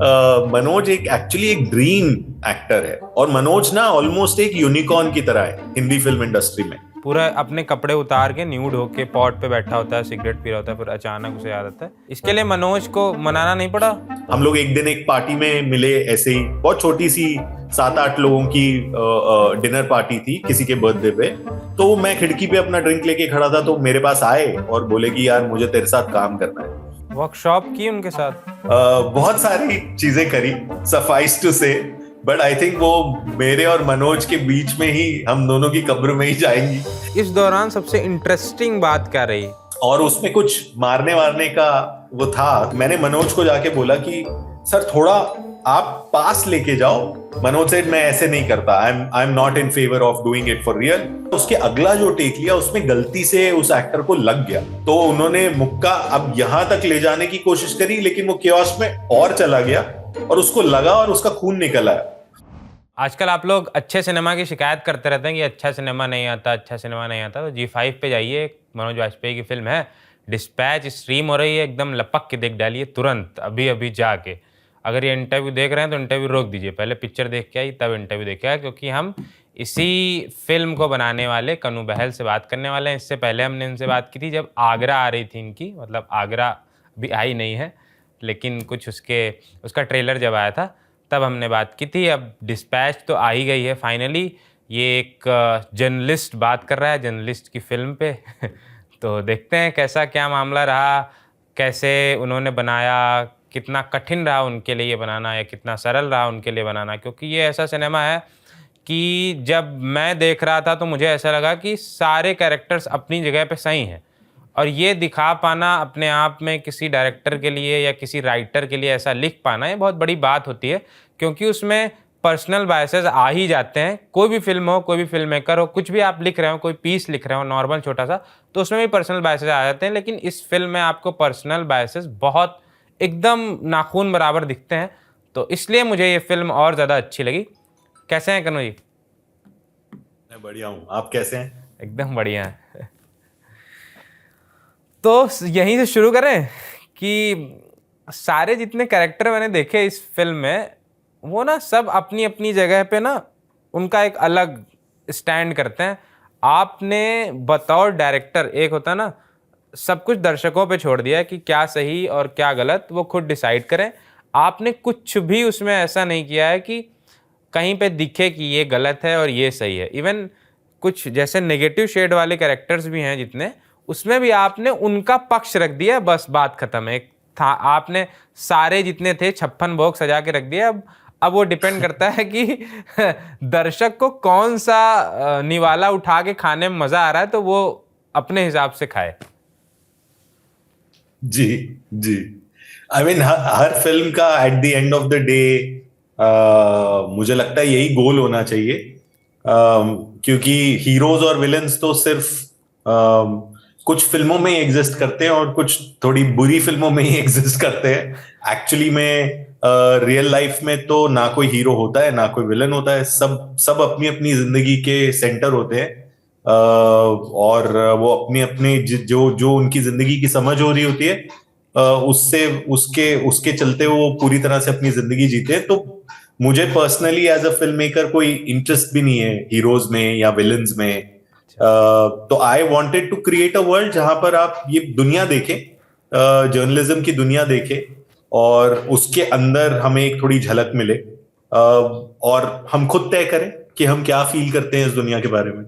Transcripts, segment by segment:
मनोज एक एक्चुअली एक dream actor है, और मनोज ना ऑलमोस्ट एक यूनिकॉर्न की तरह है हिंदी फिल्म इंडस्ट्री में। पूरा अपने कपड़े उतार के न्यूड होके पॉट पे बैठा होता है, सिगरेट पी रहा होता है, फिर अचानक उसे याद आता है। इसके लिए मनोज को मनाना नहीं पड़ा। हम लोग एक दिन एक पार्टी में मिले, ऐसे ही बहुत छोटी सी 7-8 लोगों की डिनर पार्टी थी किसी के बर्थडे पे। तो मैं खिड़की पे अपना ड्रिंक लेके खड़ा था, तो मेरे पास आए और बोले कि यार मुझे तेरे साथ काम करना है। वर्कशॉप की उनके साथ बहुत सारी चीजें करी, suffice to say, but I think वो मेरे और मनोज के बीच में ही, हम दोनों की कब्र में ही जाएंगी। इस दौरान सबसे इंटरेस्टिंग बात क्या रही? और उसमें कुछ मारने वारने का वो था। मैंने मनोज को जाके बोला कि सर थोड़ा आप पास लेके जाओ। मनोज सेड मैं ऐसे नहीं करता, I am not in favour of doing it for real. उसके अगला जो टेक लिया उसमें गलती से उस एक्टर को लग गया, तो उन्होंने मुक्का अब यहां तक ले जाने की कोशिश करी, लेकिन वो केओस में और चला गया और उसको लगा और उसका खून निकल आया। आजकल आप लोग अच्छे सिनेमा की शिकायत करते रहते हैं कि अच्छा सिनेमा नहीं आता, अच्छा सिनेमा नहीं आता। तो G5 पे जाइए, मनोज वाजपेयी की फिल्म है डिस्पैच, स्ट्रीम हो रही है, एकदम लपक के देख डालिए तुरंत, अभी अभी जाके। अगर ये इंटरव्यू देख रहे हैं तो इंटरव्यू रोक दीजिए, पहले पिक्चर देख के आई तब इंटरव्यू देख के आए, क्योंकि हम इसी फिल्म को बनाने वाले कन्नू बहल से बात करने वाले हैं। इससे पहले हमने इनसे बात की थी जब आगरा आ रही थी इनकी, मतलब आगरा भी आई नहीं है, लेकिन कुछ उसका ट्रेलर जब आया था तब हमने बात की थी। अब डिस्पैच तो आ ही गई है फाइनली। ये एक जर्नलिस्ट बात कर रहा है जर्नलिस्ट की फिल्म पे तो देखते हैं कैसा क्या मामला रहा, कैसे उन्होंने बनाया, कितना कठिन रहा उनके लिए ये बनाना या कितना सरल रहा उनके लिए बनाना। क्योंकि ये ऐसा सिनेमा है कि जब मैं देख रहा था तो मुझे ऐसा लगा कि सारे कैरेक्टर्स अपनी जगह पे सही हैं, और ये दिखा पाना अपने आप में किसी डायरेक्टर के लिए या किसी राइटर के लिए ऐसा लिख पाना, ये बहुत बड़ी बात होती है। क्योंकि उसमें पर्सनल बायसेस आ ही जाते हैं। कोई भी फिल्म हो, कोई भी फिल्म मेकर हो, कुछ भी आप लिख रहे हो, कोई पीस लिख रहे हो नॉर्मल छोटा सा, तो उसमें भी पर्सनल बायसेस आ जाते हैं। लेकिन इस फिल्म में आपको पर्सनल बायसेस बहुत एकदम नाखून बराबर दिखते हैं, तो इसलिए मुझे ये फिल्म और ज़्यादा अच्छी लगी। कैसे हैं कन्नू जी? मैं बढ़िया हूँ, आप कैसे हैं? एकदम बढ़िया है। तो यहीं से शुरू करें कि सारे जितने कैरेक्टर मैंने देखे इस फिल्म में, वो ना सब अपनी अपनी जगह पे ना उनका एक अलग स्टैंड करते हैं। आपने बतौर डायरेक्टर, एक होता ना, सब कुछ दर्शकों पे छोड़ दिया है कि क्या सही और क्या गलत वो खुद डिसाइड करें। आपने कुछ भी उसमें ऐसा नहीं किया है कि कहीं पे दिखे कि ये गलत है और ये सही है। इवन कुछ जैसे नेगेटिव शेड वाले कैरेक्टर्स भी हैं जितने, उसमें भी आपने उनका पक्ष रख दिया, बस बात खत्म है। था आपने सारे जितने थे 56 भोग सजा के रख दिया। अब वो डिपेंड करता है कि दर्शक को कौन सा निवाला उठा के खाने में मजा आ रहा है, तो वो अपने हिसाब से खाए। जी जी, आई मीन हर फिल्म का at the end of the day मुझे लगता है यही गोल होना चाहिए। क्योंकि हीरोज और विलेंस तो सिर्फ कुछ फिल्मों में ही एग्जिस्ट करते हैं और कुछ थोड़ी बुरी फिल्मों में ही एग्जिस्ट करते हैं। एक्चुअली में रियल लाइफ में तो ना कोई हीरो होता है ना कोई विलन होता है, सब सब अपनी अपनी जिंदगी के सेंटर होते हैं। और वो अपनी अपनी जो जो उनकी जिंदगी की समझ हो रही होती है, उससे उसके उसके चलते वो पूरी तरह से अपनी जिंदगी जीते हैं। तो मुझे personally as a film maker कोई इंटरेस्ट भी नहीं है हीरोज में या विलन्स में। तो I wanted to create a world जहां पर आप ये दुनिया देखें, जर्नलिज्म की दुनिया देखें, और उसके अंदर हमें एक थोड़ी झलक मिले, और हम खुद तय करें कि हम क्या फील करते हैं इस दुनिया के बारे में।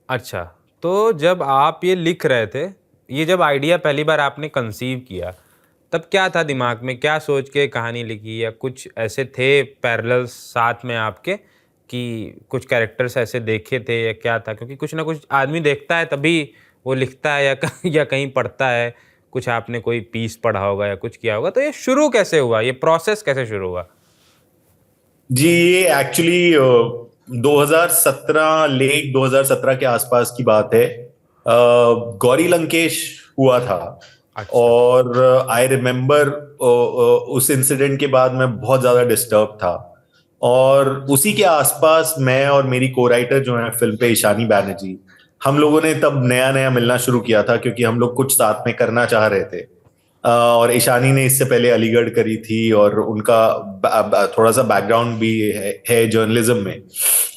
अच्छा, तो जब आप ये लिख रहे थे, ये जब आइडिया पहली बार आपने कंसीव किया, तब क्या था दिमाग में? क्या सोच के कहानी लिखी, या कुछ ऐसे थे पैरेलल्स साथ में आपके कि कुछ कैरेक्टर्स ऐसे देखे थे, या क्या था? क्योंकि कुछ ना कुछ आदमी देखता है तभी वो लिखता है, या कहीं पढ़ता है, कुछ आपने कोई पीस पढ़ा होगा या कुछ किया होगा। तो ये शुरू कैसे हुआ, ये प्रोसेस कैसे शुरू हुआ? जी, ये एक्चुअली 2017, लेट 2017 के आसपास की बात है। गौरी लंकेश हुआ था। अच्छा। और आई रिमेम्बर उस इंसिडेंट के बाद मैं बहुत ज्यादा डिस्टर्ब था, और उसी के आसपास मैं और मेरी को राइटर जो है फिल्म पे, ईशानी बैनर्जी, हम लोगों ने तब नया नया मिलना शुरू किया था, क्योंकि हम लोग कुछ साथ में करना चाह रहे थे। और ईशानी ने इससे पहले अलीगढ़ करी थी, और उनका थोड़ा सा बैकग्राउंड भी है जर्नलिज्म में।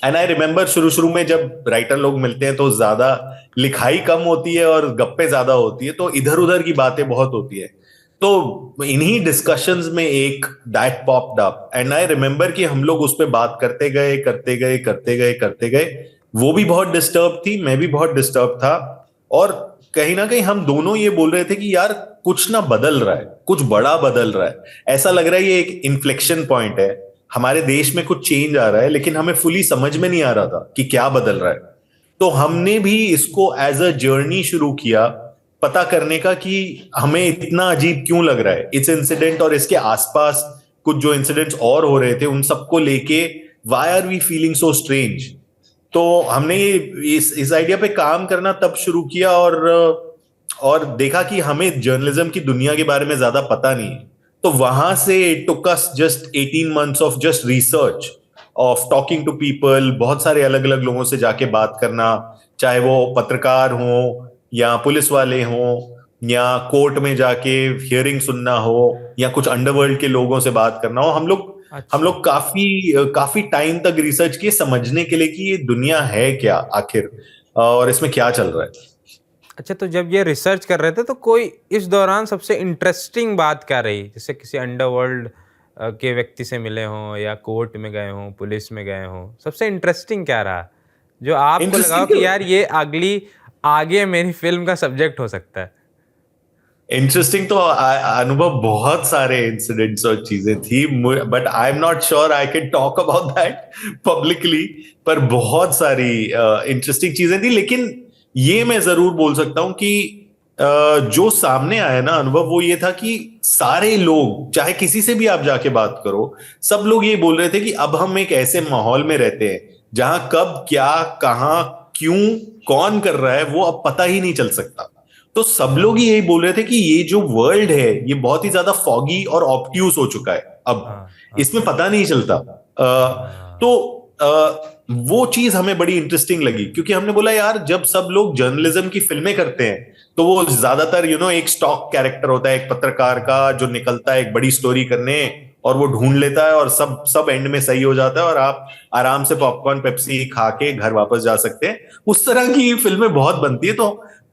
एंड आई रिमेम्बर शुरू शुरू में जब राइटर लोग मिलते हैं तो ज्यादा लिखाई कम होती है और गप्पे ज्यादा होती है, तो इधर उधर की बातें बहुत होती है। तो इन्हीं डिस्कशंस में एक that popped up, and I remember कि हम लोग उस पर बात करते गए करते गए करते गए करते गए। वो भी बहुत डिस्टर्ब थी, मैं भी बहुत डिस्टर्ब था, और कहीं ना कहीं हम दोनों ये बोल रहे थे कि यार कुछ ना बदल रहा है, कुछ बड़ा बदल रहा है। ऐसा लग रहा है ये एक इन्फ्लेक्शन पॉइंट है, हमारे देश में कुछ चेंज आ रहा है, लेकिन हमें फुली समझ में नहीं आ रहा था कि क्या बदल रहा है। तो हमने भी इसको एज अ जर्नी शुरू किया, पता करने का कि हमें इतना अजीब क्यों लग रहा है इस इंसिडेंट और इसके आसपास कुछ जो इंसिडेंट्स और हो रहे थे उन सबको लेके। Why are we feeling so strange? तो हमने इस आइडिया पे काम करना तब शुरू किया, और देखा कि हमें जर्नलिज्म की दुनिया के बारे में ज्यादा पता नहीं है। तो वहां से it took us just 18 months ऑफ just research, of talking to people, बहुत सारे अलग अलग लोगों से जाके बात करना, चाहे वो पत्रकार हो या पुलिस वाले हो या कोर्ट में जाके हियरिंग सुनना हो या कुछ अंडरवर्ल्ड के लोगों से बात करना हो। हम अच्छा। लोग काफी काफी टाइम तक रिसर्च किए समझने के लिए कि ये दुनिया है क्या आखिर, और इसमें क्या चल रहा है। अच्छा, तो जब ये रिसर्च कर रहे थे तो कोई इस दौरान सबसे इंटरेस्टिंग बात क्या रही? जैसे किसी अंडरवर्ल्ड के व्यक्ति से मिले हों या कोर्ट में गए हों, पुलिस में गए हों, सबसे इंटरेस्टिंग क्या रहा जो आपको लगा हो इंटरेस्टिंग कि यार ये आगे मेरी फिल्म का सब्जेक्ट हो सकता है? इंटरेस्टिंग तो अनुभव बहुत सारे इंसिडेंट्स और चीजें थी, but I am not sure I can talk about that publicly. पर बहुत सारी इंटरेस्टिंग चीजें थी, लेकिन ये मैं जरूर बोल सकता हूं कि जो सामने आया ना अनुभव, वो ये था कि सारे लोग, चाहे किसी से भी आप जाके बात करो, सब लोग ये बोल रहे थे कि अब हम एक ऐसे माहौल में रहते हैं जहां कब क्या कहाँ क्यों कौन कर रहा है वो अब पता ही नहीं चल सकता। तो सब लोग ही यही बोल रहे थे कि ये जो वर्ल्ड है ये बहुत ही ज्यादा फॉगी और ऑब्ट्यूज हो चुका है अब, हाँ, हाँ, इसमें पता नहीं चलता। हाँ, तो वो चीज हमें बड़ी इंटरेस्टिंग लगी, क्योंकि हमने बोला यार जब सब लोग जर्नलिज्म की फिल्में करते हैं तो वो ज्यादातर एक स्टॉक कैरेक्टर होता है एक पत्रकार का जो निकलता है एक बड़ी स्टोरी करने, और वो ढूंढ लेता है और सब सब एंड में सही हो जाता है और आप आराम से पॉपकॉर्न पेप्सी खा के घर वापस जा सकते हैं। उस तरह की फिल्में बहुत बनती है।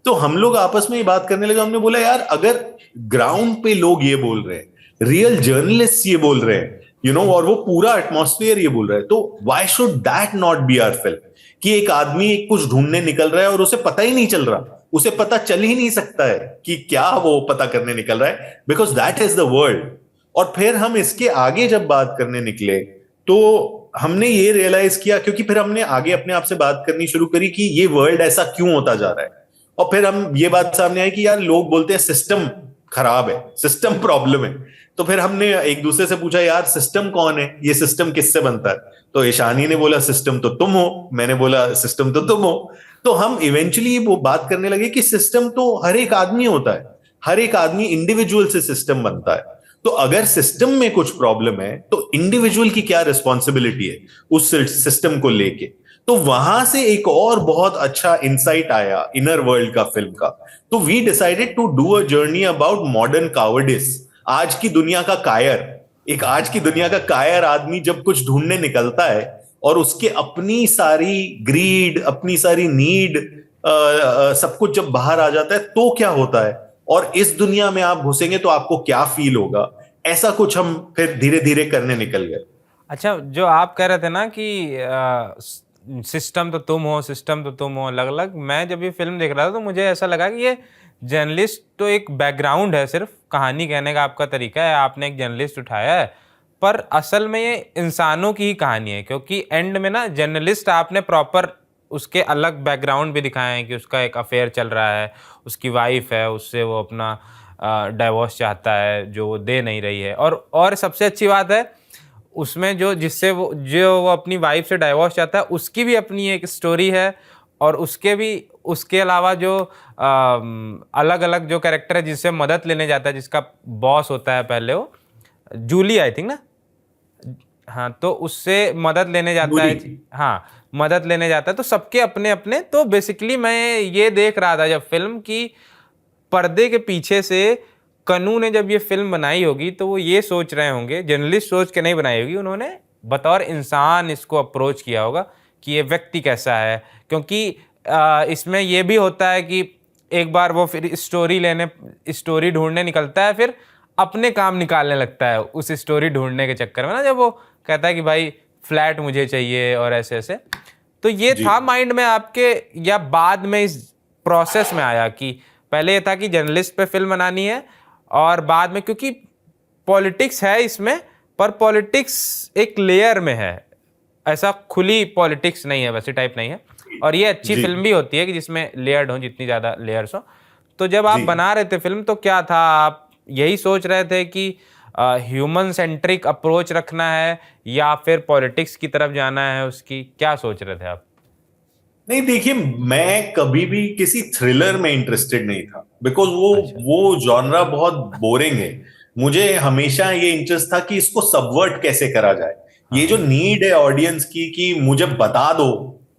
तो हम लोग आपस में ये बात करने लगे, हमने बोला यार अगर ग्राउंड पे लोग ये बोल रहे हैं, रियल जर्नलिस्ट ये बोल रहे हैं, और वो पूरा एटमॉस्फेयर ये बोल रहा है, तो why should that not be our film? कि एक आदमी कुछ ढूंढने निकल रहा है और उसे पता ही नहीं चल रहा, उसे पता चल ही नहीं सकता है कि क्या वो पता करने निकल रहा है, because that is the world. और फिर हम इसके आगे जब बात करने निकले तो हमने ये रियलाइज किया, क्योंकि फिर हमने आगे अपने आप से बात करनी शुरू करी कि ये वर्ल्ड ऐसा क्यों होता जा रहा है। और फिर हम ये बात सामने आई कि यार लोग बोलते हैं सिस्टम खराब है, सिस्टम प्रॉब्लम है। तो फिर हमने एक दूसरे से पूछा यार सिस्टम कौन है, ये सिस्टम किससे बनता है? तो ईशानी ने बोला सिस्टम तो तुम हो, मैंने बोला सिस्टम तो तुम हो। तो हम इवेंचुअली वो बात करने लगे कि सिस्टम तो हर एक आदमी होता है, हर एक आदमी इंडिविजुअल से सिस्टम बनता है। तो अगर सिस्टम में कुछ प्रॉब्लम है तो इंडिविजुअल की क्या रिस्पॉन्सिबिलिटी है उस सिस्टम को लेके। तो वहां से एक और बहुत अच्छा इंसाइट आया इनर वर्ल्ड का फिल्म का। तो we decided to do a journey about modern cowardice, आज की दुनिया का कायर। एक आज की दुनिया का कायर आदमी जब कुछ ढूंढने निकलता है और उसके अपनी सारी ग्रीड, अपनी सारी नीड, सब कुछ जब बाहर आ जाता है तो क्या होता है, और इस दुनिया में आप घुसेंगे तो आपको क्या फील होगा। ऐसा कुछ हम फिर धीरे धीरे करने निकल गए। अच्छा, जो आप कह रहे थे ना कि सिस्टम तो तुम हो, सिस्टम तो तुम हो, अलग अलग, मैं जब ये फिल्म देख रहा था तो मुझे ऐसा लगा कि ये जर्नलिस्ट तो एक बैकग्राउंड है, सिर्फ कहानी कहने का आपका तरीका है, आपने एक जर्नलिस्ट उठाया है, पर असल में ये इंसानों की ही कहानी है। क्योंकि एंड में ना जर्नलिस्ट आपने प्रॉपर उसके अलग बैकग्राउंड भी दिखाए हैं कि उसका एक अफेयर चल रहा है, उसकी वाइफ है, उससे वो अपना डाइवोर्स चाहता है जो वो दे नहीं रही है, और सबसे अच्छी बात है उसमें जो वो अपनी वाइफ से डाइवोर्स चाहता है उसकी भी अपनी एक स्टोरी है, और उसके अलावा जो अलग अलग जो कैरेक्टर है जिससे मदद लेने जाता है, जिसका बॉस होता है पहले, वो जूली आई थिंक ना, हाँ, तो उससे मदद लेने जाता है। हाँ, मदद लेने जाता है, तो सबके अपने अपने। तो बेसिकली मैं ये देख रहा था जब फिल्म की पर्दे के पीछे से कनू ने जब ये फिल्म बनाई होगी तो वो ये सोच रहे होंगे, जर्नलिस्ट सोच के नहीं बनाई होगी, उन्होंने बतौर इंसान इसको अप्रोच किया होगा कि ये व्यक्ति कैसा है। क्योंकि इसमें ये भी होता है कि एक बार वो फिर स्टोरी ढूंढने निकलता है, फिर अपने काम निकालने लगता है उस स्टोरी ढूंढने के चक्कर में ना, जब वो कहता है कि भाई फ्लैट मुझे चाहिए और ऐसे ऐसे। तो ये था माइंड में आपके, या बाद में इस प्रोसेस में आया कि पहले ये था कि जर्नलिस्ट पे फिल्म बनानी है, और बाद में क्योंकि पॉलिटिक्स है इसमें, पर पॉलिटिक्स एक लेयर में है, ऐसा खुली पॉलिटिक्स नहीं है, वैसे टाइप नहीं है। और ये अच्छी फिल्म भी होती है कि जिसमें लेयर्ड हो, जितनी ज़्यादा लेयर्स हो। तो जब आप बना रहे थे फिल्म तो क्या था, आप यही सोच रहे थे कि ह्यूमन सेंट्रिक अप्रोच रखना है या फिर पॉलिटिक्स की तरफ जाना है, उसकी क्या सोच रहे थे आप? नहीं, देखिए, मैं कभी भी किसी थ्रिलर में इंटरेस्टेड नहीं था, बिकॉज वो जॉनरा बहुत बोरिंग है। मुझे हमेशा ये इंटरेस्ट था कि इसको सबवर्ट कैसे करा जाए। ये जो नीड है ऑडियंस की कि मुझे बता दो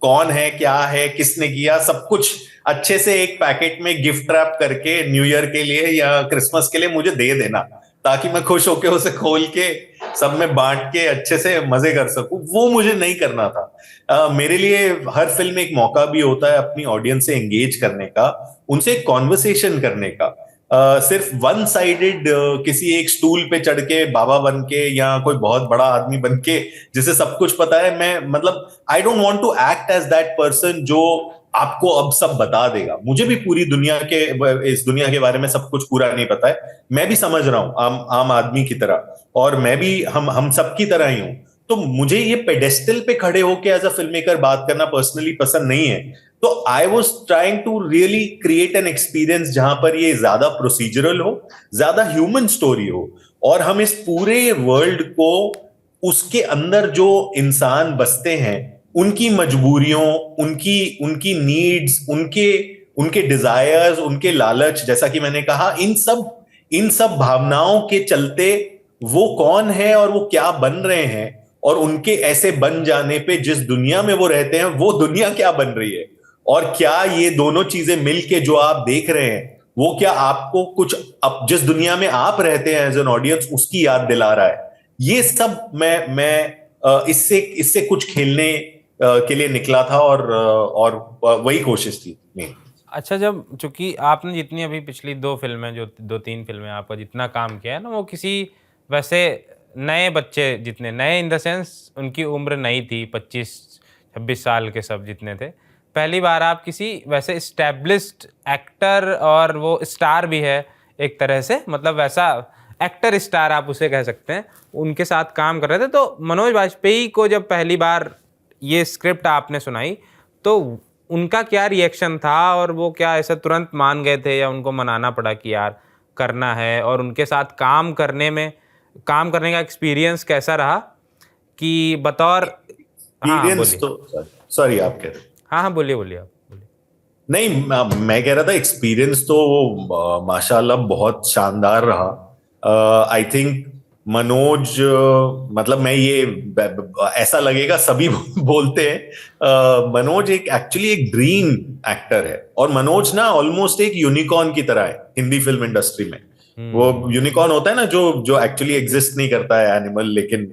कौन है, क्या है, किसने किया, सब कुछ अच्छे से एक पैकेट में गिफ्ट रैप करके न्यू ईयर के लिए या क्रिसमस के लिए मुझे दे देना, ताकि मैं खुश होके उसे खोल के सब में बांट के अच्छे से मजे कर सकूं। वो मुझे नहीं करना था। मेरे लिए हर फिल्म एक मौका भी होता है अपनी ऑडियंस से एंगेज करने का, उनसे कॉन्वर्सेशन करने का। सिर्फ वन साइडेड किसी एक स्टूल पे चढ़ के बाबा बन के या कोई बहुत बड़ा आदमी बन के जिसे सब कुछ पता है, मैं मतलब I don't want to act as that person जो आपको अब सब बता देगा। मुझे भी पूरी दुनिया के, इस दुनिया के बारे में सब कुछ पूरा नहीं पता है। मैं भी समझ रहा हूँ आम आदमी की तरह, और मैं भी हम सब की तरह ही हूं। तो मुझे ये पेडेस्टल पे खड़े होके एज अ फिल्म मेकर बात करना पर्सनली पसंद नहीं है। तो I was trying to really create an experience जहां पर ये ज्यादा प्रोसीजरल हो, ज्यादा ह्यूमन स्टोरी हो, और हम इस पूरे वर्ल्ड को, उसके अंदर जो इंसान बसते हैं, उनकी मजबूरियों, उनकी उनकी नीड्स, उनके उनके डिजायर्स, उनके लालच, जैसा कि मैंने कहा, इन सब भावनाओं के चलते वो कौन है और वो क्या बन रहे हैं, और उनके ऐसे बन जाने पे जिस दुनिया में वो रहते हैं वो दुनिया क्या बन रही है, और क्या ये दोनों चीजें मिलके जो आप देख रहे हैं वो क्या आपको कुछ अब जिस दुनिया में आप रहते हैं एज एन ऑडियंस उसकी याद दिला रहा है। ये सब मैं इससे कुछ खेलने के लिए निकला था, और वही कोशिश थी मेरी। अच्छा, जब चूंकि आपने जितनी अभी पिछली 2 फिल्में, जो 2-3 फिल्में आपका जितना काम किया है ना, वो किसी वैसे नए बच्चे, जितने नए इन द सेंस उनकी उम्र नई थी, 25-26 साल के सब जितने थे, पहली बार आप किसी वैसे इस्टेब्लिश्ड एक्टर, और वो स्टार भी है एक तरह से, मतलब वैसा एक्टर स्टार आप उसे कह सकते हैं, उनके साथ काम कर रहे थे। तो मनोज वाजपेयी को जब पहली बार ये स्क्रिप्ट आपने सुनाई तो उनका क्या रिएक्शन था, और वो क्या ऐसा तुरंत मान गए थे या उनको मनाना पड़ा कि यार करना है? और उनके साथ काम करने का एक्सपीरियंस कैसा रहा कि बतौर, हाँ बोलिए। तो सॉरी, आप कह रहे? हाँ बोलिए बोलिए, आप बोलिए। नहीं, मैं कह रहा था एक्सपीरियंस तो माशाल्लाह बहुत शानदार रहा। आई थिंक मनोज, मतलब मैं ये ऐसा लगेगा सभी बोलते हैं, मनोज एक्चुअली एक ड्रीम एक्टर है, और मनोज ना ऑलमोस्ट एक यूनिकॉर्न की तरह है हिंदी फिल्म इंडस्ट्री में। वो यूनिकॉर्न होता है ना, जो एक्चुअली एग्जिस्ट नहीं करता है, एनिमल, लेकिन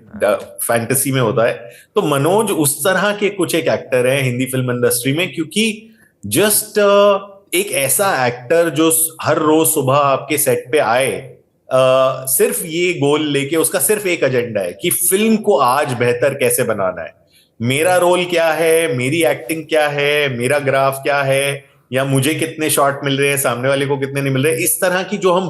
फैंटेसी में होता है। तो मनोज उस तरह के कुछ एक एक्टर है हिंदी फिल्म इंडस्ट्री में, क्योंकि जस्ट एक ऐसा एक्टर जो हर रोज सुबह आपके सेट पे आए, सिर्फ ये गोल लेके, उसका सिर्फ एक एजेंडा है कि फिल्म को आज बेहतर कैसे बनाना है, मेरा रोल क्या है, मेरी एक्टिंग क्या है, मेरा ग्राफ क्या है, या मुझे कितने शॉट मिल रहे हैं, सामने वाले को कितने नहीं मिल रहे। इस तरह की जो हम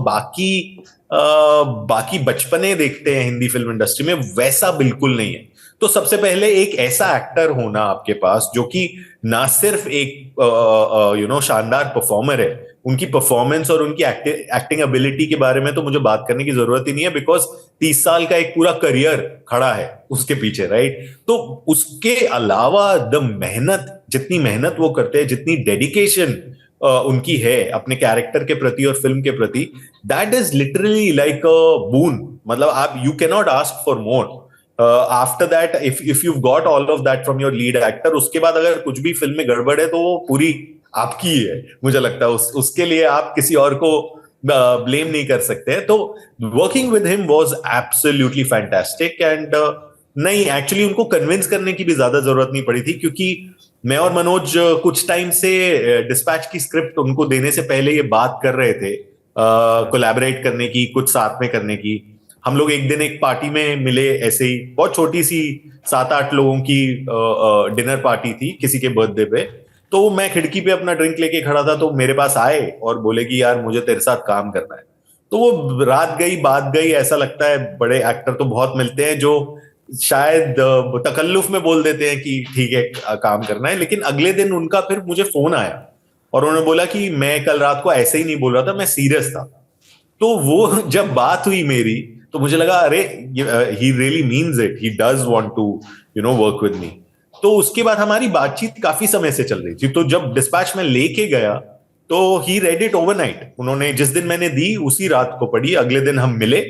बाकी बचपने देखते हैं हिंदी फिल्म इंडस्ट्री में, वैसा बिल्कुल नहीं है। तो सबसे पहले एक ऐसा एक्टर होना आपके पास जो कि ना सिर्फ एक शानदार परफॉर्मर है, उनकी परफॉर्मेंस और उनकी एक्टिंग एबिलिटी के बारे में तो मुझे बात करने की जरूरत ही नहीं है, बिकॉज 30 साल का एक पूरा करियर खड़ा है उसके पीछे, राइट। तो उसके अलावा जितनी मेहनत वो करते हैं, जितनी डेडिकेशन उनकी है अपने कैरेक्टर के प्रति और फिल्म के प्रति, that is literally like a boon. मतलब आप you can not ask for more. After that, if you got all of that from your lead actor, उसके बाद अगर कुछ भी फिल्म में गड़बड़ है तो वो पूरी आपकी है। मुझे लगता है उसके लिए आप किसी और को ब्लेम नहीं कर सकते हैं। तो working with him was absolutely fantastic and नहीं, एक्चुअली उनको कन्विंस करने की भी ज्यादा जरूरत नहीं पड़ी थी, क्योंकि मैं और मनोज कुछ टाइम से डिस्पैच की स्क्रिप्ट उनको देने से पहले ये बात कर रहे थे कोलैबोरेट करने की, कुछ साथ में करने की। हम लोग एक दिन एक पार्टी में मिले, ऐसे ही बहुत छोटी सी 7-8 लोगों की डिनर पार्टी थी किसी के बर्थडे पे। तो मैं खिड़की पे अपना ड्रिंक लेके खड़ा था, तो मेरे पास आए और बोले कि यार मुझे तेरे साथ काम करना है। तो वो रात गई बात गई, ऐसा लगता है बड़े एक्टर तो बहुत मिलते हैं जो शायद तकल्लुफ में बोल देते हैं कि ठीक है काम करना है, लेकिन अगले दिन उनका फिर मुझे फोन आया और उन्होंने बोला कि मैं कल रात को ऐसे ही नहीं बोल रहा था, मैं सीरियस था। तो वो जब बात हुई मेरी, तो मुझे लगा अरे he really means it, he does want to work with me. तो उसके बाद हमारी बातचीत काफी समय से चल रही थी। तो जब डिस्पैच में लेके गया तो ही रेड इट ओवरनाइट। उन्होंने जिस दिन मैंने दी उसी रात को पढ़ी, अगले दिन हम मिले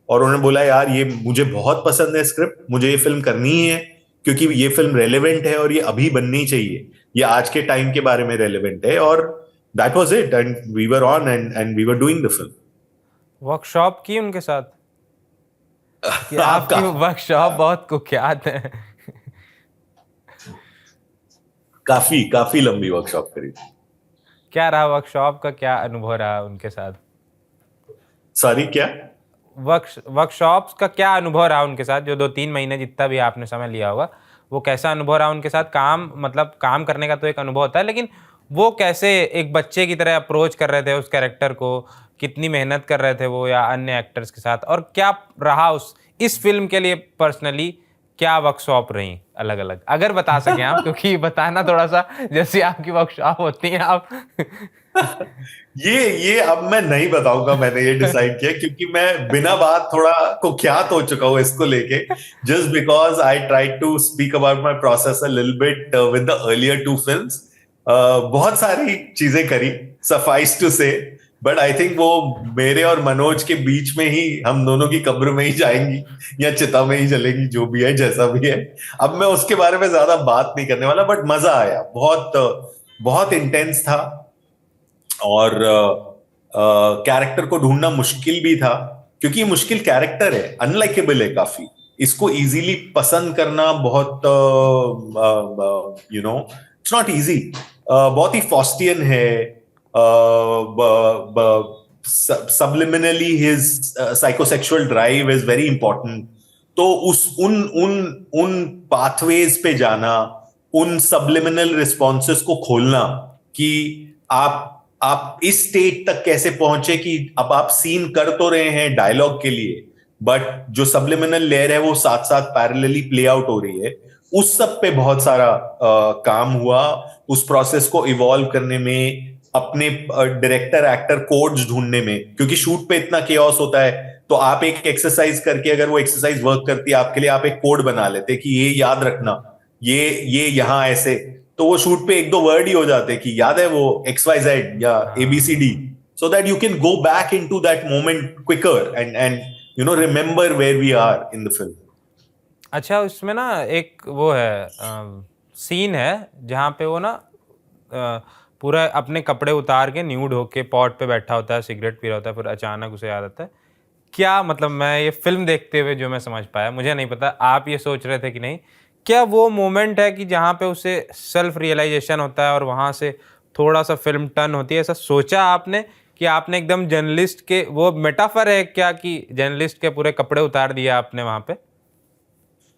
और उन्होंने बोला यार ये मुझे बहुत पसंद है स्क्रिप्ट, मुझे ये फिल्म करनी ही है क्योंकि ये फिल्म रेलेवेंट है और ये अभी बननी चाहिए, ये आज के टाइम के बारे में रेलेवेंट है। और that was it and we were on and we were doing the film. Workshop की उनके साथ कि आपकी आपका वर्कशॉप बहुत कुख्यात है। काफी काफी लंबी वर्कशॉप करी थी। क्या रहा वर्कशॉप का, क्या अनुभव रहा उनके साथ? सॉरी क्या? वर्कशॉप्स का क्या अनुभव रहा उनके साथ, जो 2-3 महीने जितना भी आपने समय लिया होगा, वो कैसा अनुभव रहा उनके साथ? काम मतलब काम करने का तो एक अनुभव होता है, लेकिन वो कैसे एक बच्चे की तरह अप्रोच कर रहे थे उस कैरेक्टर को, कितनी मेहनत कर रहे थे वो या अन्य एक्टर्स के साथ, और क्या रहा उस इस फिल्म के लिए पर्सनली क्या वर्कशॉप रही अलग अलग, अगर बता सकें आप, क्योंकि बताना थोड़ा सा जैसे आपकी वर्कशॉप होती है आप। ये अब मैं नहीं बताऊंगा, मैंने ये डिसाइड किया क्योंकि मैं बिना बात थोड़ा कुख्यात हो चुका हूं इसको लेके, just because I tried to speak about my process a little bit with the earlier 2 films. बहुत सारी चीजें करी, suffice to say, but I think वो मेरे और मनोज के बीच में ही, हम दोनों की कब्र में ही जाएंगी या चिता में ही जलेंगी, जो भी है जैसा भी है। अब मैं उसके बारे में ज्यादा बात नहीं करने वाला, बट मजा आया, बहुत बहुत इंटेंस था और कैरेक्टर को ढूंढना मुश्किल भी था क्योंकि ये मुश्किल कैरेक्टर है, अनलाइकेबल है काफी। इसको इजीली पसंद करना बहुत इट्स नॉट इजी। बहुत ही फॉस्टियन है, subliminally his psychosexual drive is very important। तो उस उन पाथवेज पे जाना, उन subliminal responses को खोलना कि आप इस स्टेट तक कैसे पहुंचे कि अब आप सीन कर तो रहे हैं डायलॉग के लिए, बट जो सब्लिमिनल लेयर है वो साथ साथ पैरेलली प्ले आउट हो रही है। उस सब पे बहुत सारा काम हुआ, उस प्रोसेस को इवॉल्व करने में, अपने डायरेक्टर एक्टर कोड्स ढूंढने में, क्योंकि शूट पे इतना केओस होता है। तो आप एक एक्सरसाइज करके, अगर वो एक्सरसाइज वर्क करती है आपके लिए, आप एक कोड बना लेते कि ये याद रखना, ये यहाँ ऐसे, तो वो शूट पे 1-2 वर्ड ही हो जाते कि याद है वो XYZ या ABCD, so that you can go back into that moment quicker and remember where we are in the film। अच्छा, उसमें ना एक वो है सीन है जहाँ पे वो ना पूरा अपने कपड़े उतार के न्यूड होके पॉट पे बैठा होता है, सिगरेट पी रहा होता है, फिर अचानक उसे याद आता है। क्या मतलब, मैं ये फिल्म देखते हुए जो मैं समझ पाया, मुझे नहीं पता आप ये सोच रहे थे कि नहीं, क्या वो मोमेंट है कि जहाँ पे उसे सेल्फ रियलाइजेशन होता है और वहाँ से थोड़ा सा फिल्म टर्न होती है? ऐसा सोचा आपने कि आपने एकदम जर्नलिस्ट के, वो मेटाफर है क्या कि जर्नलिस्ट के पूरे कपड़े उतार दिया आपने वहाँ पे?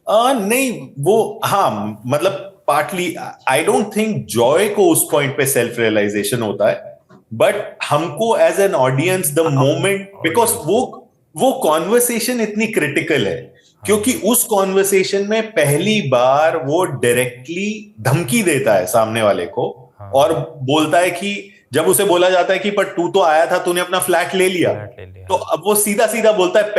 नहीं, वो हाँ, मतलब partly I don't think Joy को उस पॉइंट पे सेल्फ रियलाइजेशन होता है, बट हमको as an audience the moment, because वो कॉन्वर्सेशन इतनी क्रिटिकल है क्योंकि उस कॉन्वर्सेशन में पहली बार वो डायरेक्टली धमकी देता है सामने वाले को और बोलता है कि जब उसे बोला जाता है कि पर तू तो आया था, तूने अपना फ्लैट ले लिया, तो अब वो सीधा सीधा बोलता है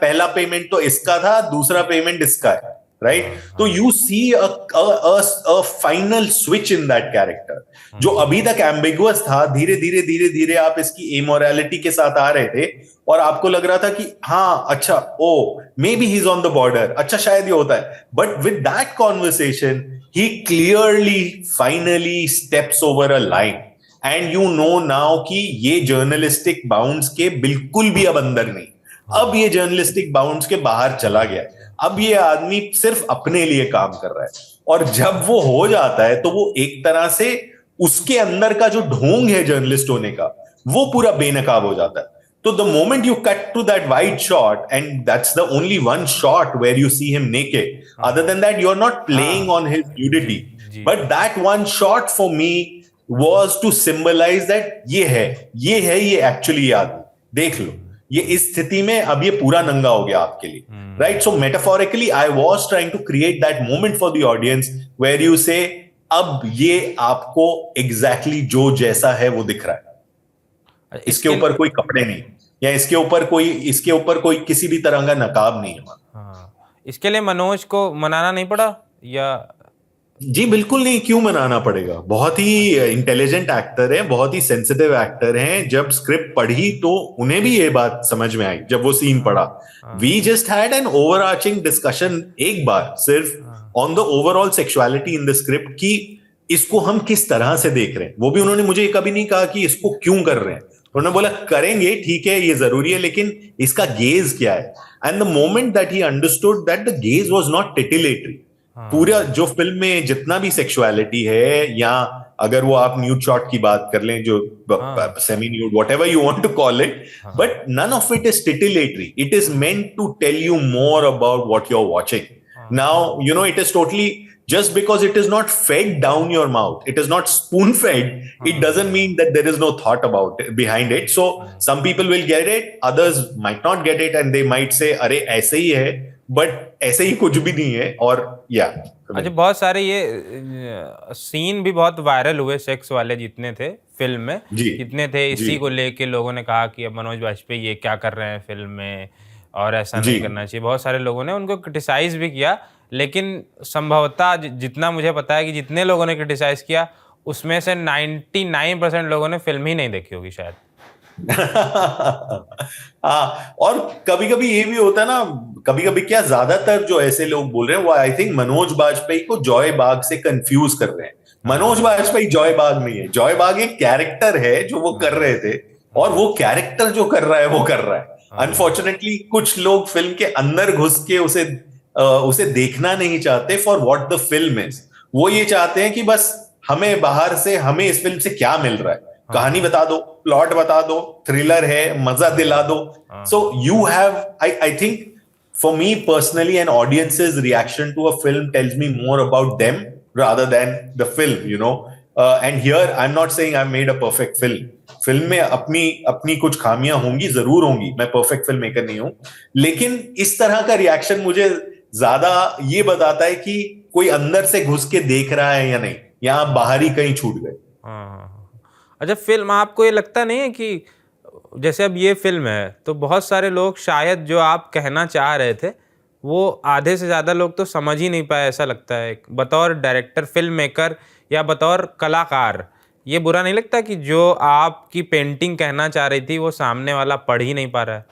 पहला पेमेंट तो इसका था, दूसरा पेमेंट इसका है, राइट? तो you see a final switch in that character जो अभी तक एम्बिगुअस था। धीरे धीरे धीरे धीरे आप इसकी इमोरलिटी के साथ आ रहे थे और आपको लग रहा था कि हाँ अच्छा, oh maybe he is on the border, अच्छा शायद ये होता है, but with that conversation he clearly finally steps over a line and you know now कि ये जर्नलिस्टिक बाउंड्स के बिल्कुल भी अब अंदर नहीं, अब ये जर्नलिस्टिक बाउंड्स के बाहर चला गया, अब ये आदमी सिर्फ अपने लिए काम कर रहा है। और जब वो हो जाता है तो वो एक तरह से उसके अंदर का जो ढोंग है जर्नलिस्ट होने का वो पूरा बेनकाब हो जाता है। तो the moment you cut to that wide shot and that's the only one shot where you see him naked, other than that you are not playing on his nudity, but that one shot for me was to symbolize that ये actually आदमी देख लो, ये इस स्थिति में अब ये पूरा नंगा हो गया आपके लिए, right? So metaphorically I was trying to create that moment for the audience where you say अब ये आपको एग्जैक्टली जो जैसा है वो दिख रहा है, इसके ऊपर कोई कपड़े नहीं, या इसके ऊपर कोई किसी भी तरह का नकाब नहीं है। हाँ, इसके लिए मनोज को मनाना नहीं पड़ा या? जी बिल्कुल नहीं, क्यों मनाना पड़ेगा, बहुत ही इंटेलिजेंट एक्टर है, बहुत ही सेंसिटिव एक्टर हैं। जब स्क्रिप्ट पढ़ी तो उन्हें भी ये बात समझ में आई जब वो सीन पढ़ा। We just had an overarching discussion एक बार सिर्फ on the overall sexuality in the script कि इसको हम किस तरह से देख रहे हैं। वो भी उन्होंने मुझे कभी नहीं कहा कि इसको क्यों कर रहे हैं, उन्होंने बोला करेंगे ठीक है ये जरूरी है लेकिन इसका गेज क्या है। And the moment that he understood that the gaze was not titillatory, पूरा जो फिल्म में जितना भी सेक्सुअलिटी है, या अगर वो आप न्यूड शॉट की बात कर लें, जो semi nude whatever you want to call it, but none of it is titillatory, it is meant to tell you more about what you are watching. Now you know it is totally just because it is not fed down your mouth, it is not spoon fed, it doesn't mean that there is no thought about it, behind it. So some people will get it, others might not get it, and they might say अरे ऐसे ही है, but ऐसे ही कुछ भी नहीं है। और या अच्छा, बहुत सारे ये सीन भी बहुत वायरल हुए सेक्स वाले जितने थे फिल्म में, जितने थे, इसी को लेके लोगों ने कहा कि अब मनोज वाजपेयी ये क्या कर रहे हैं फिल्म में और ऐसा नहीं करना चाहिए। बहुत सारे लोगों ने उनको क्रिटिसाइज भी किया, लेकिन संभवतः जितना मुझे पता है कि जितने लोगों ने क्रिटिसाइज किया उसमें से 99% लोगों ने फिल्म ही नहीं देखी होगी शायद। हाँ, और कभी कभी ये भी होता है ना, कभी कभी क्या ज्यादातर जो ऐसे लोग बोल रहे हैं वो आई थिंक मनोज बाजपेयी को जॉय बाग से कंफ्यूज कर रहे हैं। मनोज बाजपेयी जॉय बाग नहीं है, जॉय बाग एक कैरेक्टर है जो वो कर रहे थे, और वो कैरेक्टर जो कर रहा है वो कर रहा है। अनफॉर्चुनेटली कुछ लोग फिल्म के अंदर घुस के उसे देखना नहीं चाहते for what the film is. वो ये चाहते हैं कि बस हमें बाहर से, हमें इस फिल्म से क्या मिल रहा है, कहानी बता दो, प्लॉट बता दो, थ्रिलर है, मजा दिला दो। So you have, I think for me personally an audience's reaction to a film tells me more about them rather than the film, you know. And here I am not saying I made a perfect film. Film में अपनी कुछ खामियां होंगी, जरूर होंगी, मैं perfect film maker नहीं हूं, लेकिन इस तरह का रिएक्शन मुझे ज्यादा ये बताता है कि कोई अंदर से घुस के देख रहा है या नहीं, या आप बाहर ही कहीं छूट गए। अच्छा, फिल्म आपको ये लगता नहीं है कि जैसे अब ये फिल्म है तो बहुत सारे लोग शायद जो आप कहना चाह रहे थे वो आधे से ज्यादा लोग तो समझ ही नहीं पाए, ऐसा लगता है बतौर डायरेक्टर, फिल्म मेकर या बतौर कलाकार? ये बुरा नहीं लगता कि जो आपकी पेंटिंग कहना चाह रही थी वो सामने वाला पढ़ ही नहीं पा रहा है?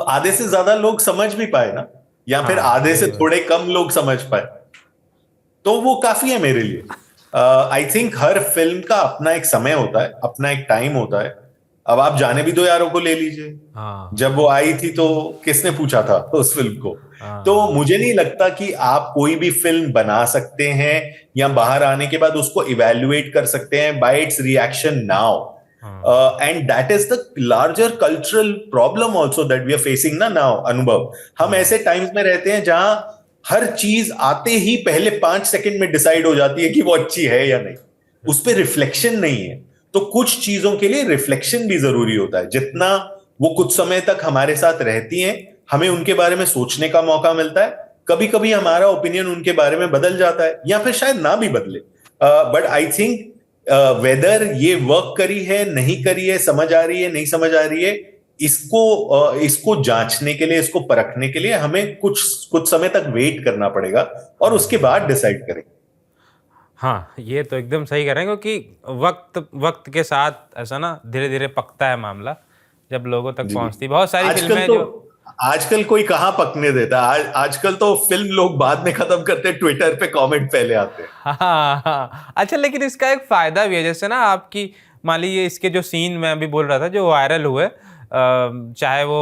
आधे से ज्यादा लोग समझ भी पाए ना, या फिर आधे से थोड़े कम लोग समझ पाए, तो वो काफी है मेरे लिए। आई थिंक हर फिल्म का अपना एक समय होता है, अपना एक टाइम होता है। अब आप जाने भी दो यारों को ले लीजिए, जब वो आई थी तो किसने पूछा था उस फिल्म को? तो मुझे नहीं लगता कि आप कोई भी फिल्म बना सकते हैं या बाहर आने के बाद उसको इवेल्युएट कर सकते हैं bye it's reaction now. And that is the larger cultural problem also that we are facing ना now, अनुभव। हम ऐसे टाइम्स में रहते हैं जहां हर चीज आते ही पहले 5 सेकंड में डिसाइड हो जाती है कि वो अच्छी है या नहीं, उस पर रिफ्लेक्शन नहीं है। तो कुछ चीजों के लिए रिफ्लेक्शन भी जरूरी होता है। जितना वो कुछ समय तक हमारे साथ रहती हैं, हमें उनके बारे में सोचने का मौका मिलता है। कभी कभी हमारा ओपिनियन उनके बारे में बदल जाता है, या फिर शायद ना भी बदले, बट आई थिंक वेदर ये वर्क करी है, नहीं करी है, समझ आ रही है, नहीं समझ आ रही है, इसको जांचने के लिए, इसको परखने के लिए हमें कुछ समय तक वेट करना पड़ेगा और उसके बाद डिसाइड करेंगे। हाँ, ये तो एकदम सही कह रहे हैं, क्योंकि वक्त के साथ ऐसा ना धीरे धीरे पकता है मामला, जब लोगों तक पहुंचती। बहुत सारी फिल्में जो आजकल कोई कहाँ पकने देता आजकल तो फिल्म लोग बाद में खत्म करते हैं, ट्विटर पे कमेंट पहले आते हैं। हाँ हाँ, अच्छा लेकिन इसका एक फायदा भी है, जैसे ना आपकी मान लीजिए इसके जो सीन मैं अभी बोल रहा था जो वायरल हुए, चाहे वो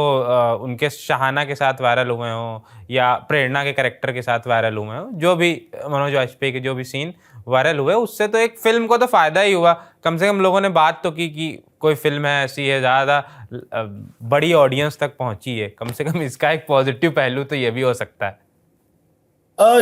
उनके शहाना के साथ वायरल हुए हों या प्रेरणा के कैरेक्टर के साथ वायरल हुए हों, जो भी मनोज वाजपेयी के जो भी सीन वायरल हुए, उससे तो एक फिल्म को तो फायदा ही हुआ। कम से कम लोगों ने बात तो की कि कोई फिल्म है ऐसी है, ज़्यादा बड़ी ऑडियंस तक पहुंची है, कम से कम इसका एक पॉजिटिव पहलू तो ये भी हो सकता है।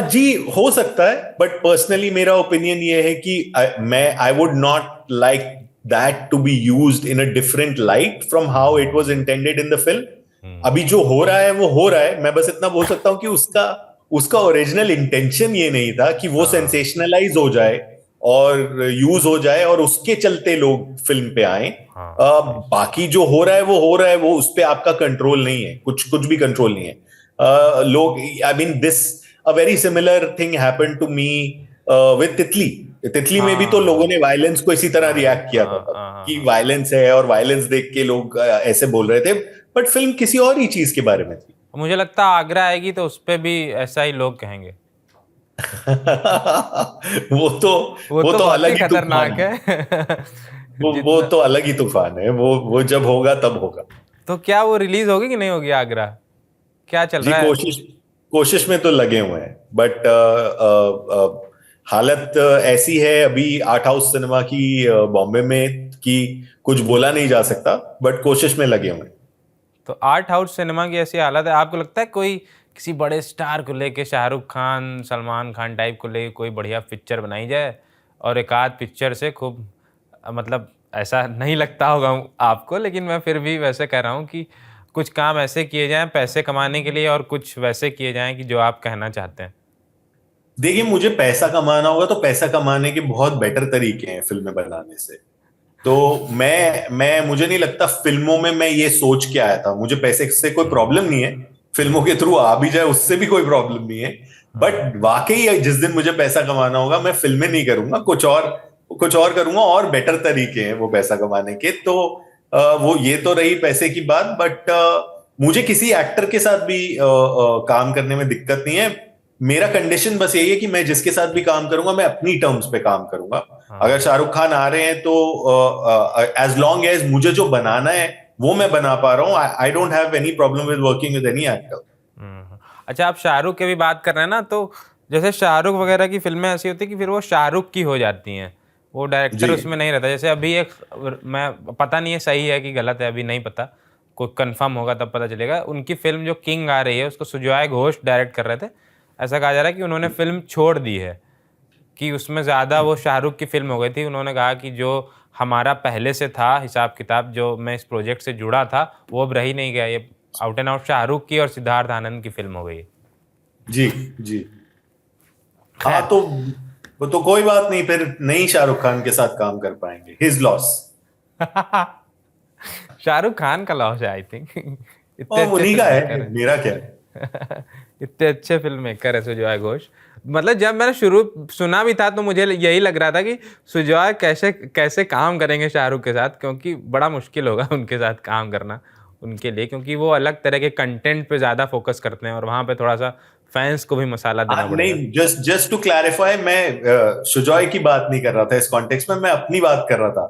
जी हो सकता है, बट पर्सनली मेरा ओपिनियन ये है कि I would not like that to be used in a different light from how it was intended in the film. अभी जो हो रहा है वो हो रहा है, मैं बस इतना बोल सकता हूं कि उसका उसका ओरिजिनल इंटेंशन ये नहीं था कि वो सेंसेशनलाइज हो जाए और यूज हो जाए और उसके चलते लोग फिल्म पे आए। बाकी जो हो रहा है वो हो रहा है, वो उस पे आपका कंट्रोल नहीं है, कुछ कुछ भी कंट्रोल नहीं है। लोग, I mean this a very similar thing happened to me with तितली। तितली में भी तो लोगों ने वायलेंस को इसी तरह रिएक्ट किया था कि वायलेंस है और वायलेंस देख के लोग ऐसे बोल रहे थे, बट फिल्म किसी और ही चीज के बारे में थी। मुझे लगता है आगरा आएगी तो उस पर भी ऐसा ही लोग कहेंगे। वो तो वो वो तो तो बहुत ही अलग ही तूफान खतरनाक है। है। वो जितना तो अलग ही तूफान है, वो जब होगा तब होगा। तो क्या वो रिलीज होगी कि नहीं होगी आगरा, क्या चल जी रहा है? कोशिश कोशिश में तो लगे हुए हैं, बट हालत ऐसी है अभी आर्ट हाउस सिनेमा की बॉम्बे में कि कुछ बोला नहीं जा सकता, बट कोशिश में लगे हुए हैं। तो आर्ट हाउस सिनेमा की ऐसी हालत है, आपको लगता है कोई किसी बड़े स्टार को लेके, शाहरुख खान सलमान खान टाइप को लेके कोई बढ़िया पिक्चर बनाई जाए और एक आध पिक्चर से खूब, मतलब ऐसा नहीं लगता होगा आपको, लेकिन मैं फिर भी वैसे कह रहा हूँ कि कुछ काम ऐसे किए जाएं पैसे कमाने के लिए और कुछ वैसे किए जाएं कि जो आप कहना चाहते हैं। देखिए, मुझे पैसा कमाना होगा तो पैसा कमाने के बहुत बेटर तरीके हैं फिल्में बनाने से। तो मैं मुझे नहीं लगता फिल्मों में मैं ये सोच के आया था, मुझे पैसे से कोई प्रॉब्लम नहीं है, फिल्मों के थ्रू आ भी जाए उससे भी कोई प्रॉब्लम नहीं है। बट वाकई जिस दिन मुझे पैसा कमाना होगा मैं फिल्में नहीं करूंगा, कुछ और करूंगा, और बेटर तरीके हैं वो पैसा कमाने के। तो वो ये तो रही पैसे की बात, बट मुझे किसी एक्टर के साथ भी काम करने में दिक्कत नहीं है। मेरा कंडीशन बस यही है कि मैं जिसके साथ भी काम करूंगा मैं अपनी टर्म्स पे काम करूंगा। अगर शाहरुख खान आ रहे हैं तो एज लॉन्ग एज मुझे जो बनाना है वो मैं बना पा रहा हूँ, I don't have any problem with working with any actor. अच्छा, आप शाहरुख की भी बात कर रहे हैं ना, तो जैसे शाहरुख वगैरह की फिल्में ऐसी होती है कि फिर वो शाहरुख की हो जाती हैं, वो डायरेक्टर जी उसमें नहीं रहता। जैसे अभी एक, मैं पता नहीं है सही है कि गलत है, अभी नहीं पता, कोई कंफर्म होगा तब पता चलेगा। उनकी फिल्म जो किंग आ रही है उसको सुजॉय घोष डायरेक्ट कर रहे थे। ऐसा कहा जा रहा है कि उन्होंने फिल्म छोड़ दी है, कि उसमें ज़्यादा वो शाहरुख की फिल्म हो गई थी। उन्होंने कहा कि जो हमारा पहले से था हिसाब किताब, जो मैं इस प्रोजेक्ट से जुड़ा था, वो अब रही नहीं गया, ये आउट एंड आउट शाहरुख की और सिद्धार्थ आनंद की फिल्म हो गई। जी जी। हाँ, खैर। तो वो तो कोई बात नहीं, फिर नहीं शाहरुख खान के साथ काम कर पाएंगे, हिज लॉस। शाहरुख खान का लॉस है आई थिंक। इतने और अच्छे उन्हीं का फिल्म मेकर है, मेरा क्या है। है। इतने अच्छे फिल्म मेकर है सुजॉय घोष। मतलब जब मैंने शुरू सुना भी था तो मुझे यही लग रहा था कि सुजॉय कैसे कैसे काम करेंगे शाहरुख के साथ, क्योंकि बड़ा मुश्किल होगा उनके साथ काम करना उनके लिए, क्योंकि वो अलग तरह के कंटेंट पे ज़्यादा फोकस करते हैं और वहाँ पे थोड़ा सा फैंस को भी मसाला देना पड़ेगा। नहीं, जस्ट जस्ट टू क्लैरिफाई, मैं सुजॉय की बात नहीं कर रहा था इस कॉन्टेक्स्ट में, मैं अपनी बात कर रहा था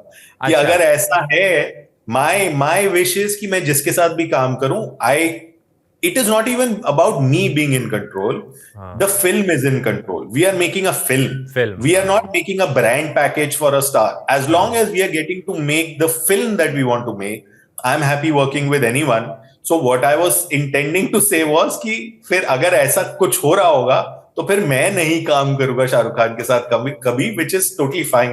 कि अच्छा। अगर ऐसा है, माय विश इज कि मैं जिसके साथ भी काम करूं, आई it is not even about me being in control. The हाँ, film is in control. We are making a film. Film, We are हाँ not making a brand package for a star. As long हाँ। as we are getting to make the film that we want to make, I'm happy working with anyone. So what I was intending to say was कि फिर अगर ऐसा कुछ हो रहा होगा तो फिर मैं नहीं काम करूंगा शाहरुख खान के साथ कभी कभी, which is totally fine,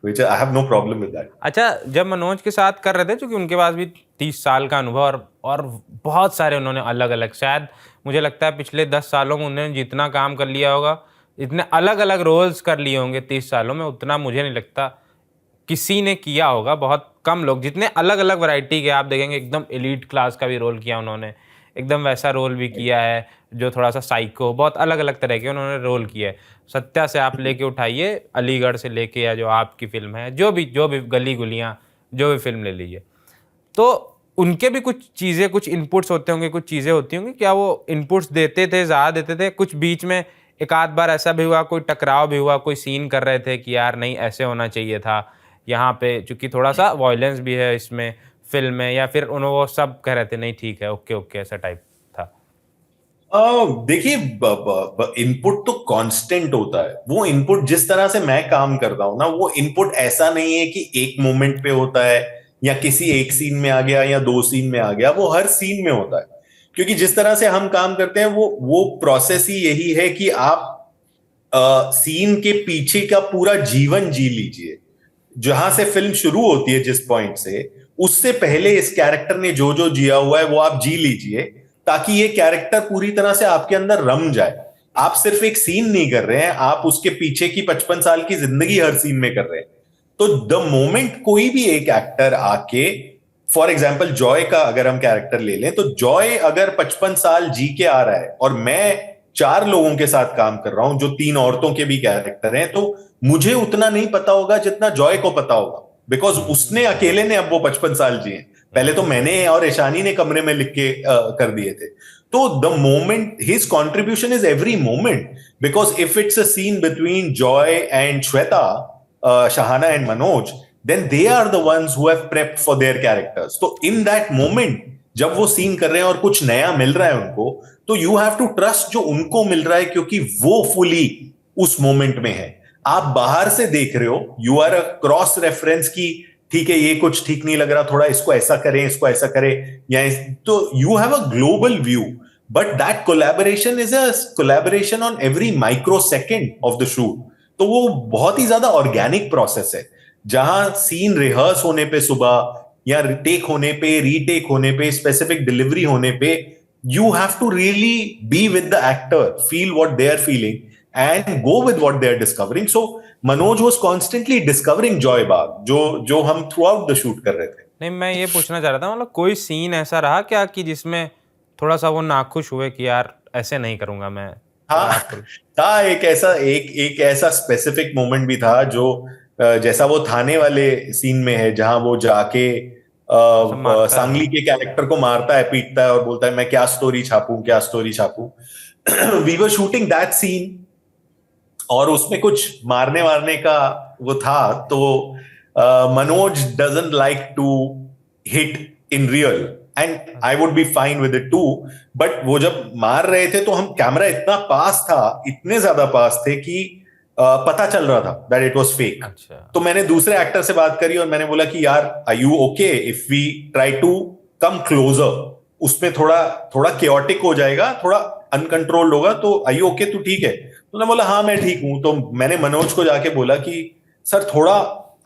which I have no problem with that. अच्छा, जब मनोज के साथ कर रहे थे, क्योंकि उनके पास भी 30 साल का अनुभव और बहुत सारे उन्होंने अलग अलग, शायद मुझे लगता है पिछले 10 सालों में उन्होंने जितना काम कर लिया होगा, इतने अलग अलग रोल्स कर लिए होंगे 30 सालों में, उतना मुझे नहीं लगता किसी ने किया होगा। बहुत कम लोग जितने अलग अलग वैरायटी के आप देखेंगे, एकदम एलीट क्लास का भी रोल किया उन्होंने, एकदम वैसा रोल भी किया है जो थोड़ा सा साइको, बहुत अलग अलग तरह के उन्होंने रोल किया है। सत्या से आप लेके उठाइए, अलीगढ़ से लेके, या जो आपकी फिल्म है, जो भी गली गुलियाँ, जो भी फिल्म ले लीजिए, तो उनके भी कुछ चीज़ें, कुछ इनपुट्स होते होंगे, कुछ चीज़ें होती होंगी, क्या वो इनपुट्स देते थे, ज़्यादा देते थे? कुछ बीच में एक आध बार ऐसा भी हुआ, कोई टकराव भी हुआ, कोई सीन कर रहे थे कि यार नहीं ऐसे होना चाहिए था, यहाँ पे चूँकि थोड़ा-सा वॉयलेंस भी है इसमें फ़िल्म में, या फिर वो सब कह रहे थे नहीं ठीक है, ओके, ओके ऐसा टाइप था? देखिए, इनपुट तो कांस्टेंट होता है। वो इनपुट जिस तरह से मैं काम करता हूं ना, वो इनपुट ऐसा नहीं है कि एक मोमेंट पे होता है या किसी एक सीन में आ गया या दो सीन में आ गया। वो हर सीन में होता है, क्योंकि जिस तरह से हम काम करते हैं वो प्रोसेस ही यही है कि आप सीन के पीछे का पूरा जीवन जी लीजिए। जहां से फिल्म शुरू होती है, जिस पॉइंट से, उससे पहले इस कैरेक्टर ने जो जो जिया हुआ है वो आप जी लीजिए, ताकि ये कैरेक्टर पूरी तरह से आपके अंदर रम जाए। आप सिर्फ एक सीन नहीं कर रहे हैं, आप उसके पीछे की 55 साल की जिंदगी हर सीन में कर रहे हैं। तो द मोमेंट कोई भी एक एक्टर आके, फॉर एग्जाम्पल जॉय का अगर हम कैरेक्टर ले लें, तो जॉय अगर 55 साल जी के आ रहा है और मैं 4 लोगों के साथ काम कर रहा हूं जो 3 औरतों के भी कैरेक्टर हैं, तो मुझे उतना नहीं पता होगा जितना जॉय को पता होगा, बिकॉज उसने अकेले ने अब वो 55 साल जिए। पहले तो मैंने और ईशानी ने कमरे में लिख के कर दिए थे। तो the moment, his contribution is every moment, because if it's a scene between Joy and Shweta, Shahana and Manoj, then they are the ones who have prepped for their characters. तो in that moment जब वो सीन कर रहे हैं और कुछ नया मिल रहा है उनको, तो you have to trust जो उनको मिल रहा है, क्योंकि वो fully उस मोमेंट में है। आप बाहर से देख रहे हो, you are a cross reference की ठीक है ये कुछ ठीक नहीं लग रहा, थोड़ा इसको ऐसा करें, इसको ऐसा करें, या तो you have a global view, but that collaboration is a collaboration on every microsecond of the shoot. तो वो बहुत ही ज्यादा ऑर्गेनिक प्रोसेस है, जहां सीन रिहर्स होने पे सुबह, या टेक होने पे, रीटेक होने पे, स्पेसिफिक डिलीवरी होने पे, you have to really be with the actor, feel what they are feeling and go with what they are discovering. So Manoj was constantly discovering Joy Bagh, जो हम थ्रू आउट द शूट कर रहे थे। नहीं, मैं ये पूछना चाह रहा था, मतलब कोई सीन ऐसा रहा क्या कि जिसमें थोड़ा सा वो नाखुश हुए कि यार ऐसे नहीं करूंगा मैं? हाँ, था एक ऐसा स्पेसिफिक मोमेंट भी था, जो जैसा वो थाने वाले सीन में है, जहां वो जाके सांगली के कैरेक्टर को मारता है, पीटता है और बोलता है मैं क्या स्टोरी छापूं, क्या स्टोरी छापूं। We were shooting that scene, और उसमें कुछ मारने वारने का वो था, तो Manoj doesn't like to hit in real, and I would be fine with it too. But वो जब मार रहे थे तो हम, कैमरा इतना पास था, इतने ज्यादा पास थे कि पता चल रहा था दैट इट वाज फेक। अच्छा। तो मैंने दूसरे एक्टर से बात करी और मैंने बोला कि यार are you okay if we try to come closer, उसमें थोड़ा थोड़ा केओटिक हो जाएगा, थोड़ा अनकंट्रोल्ड होगा, तो आर यू ओके, तू ठीक है? तो उन्होंने बोला हाँ मैं ठीक हूं। तो मैंने मनोज को जाके बोला कि सर थोड़ा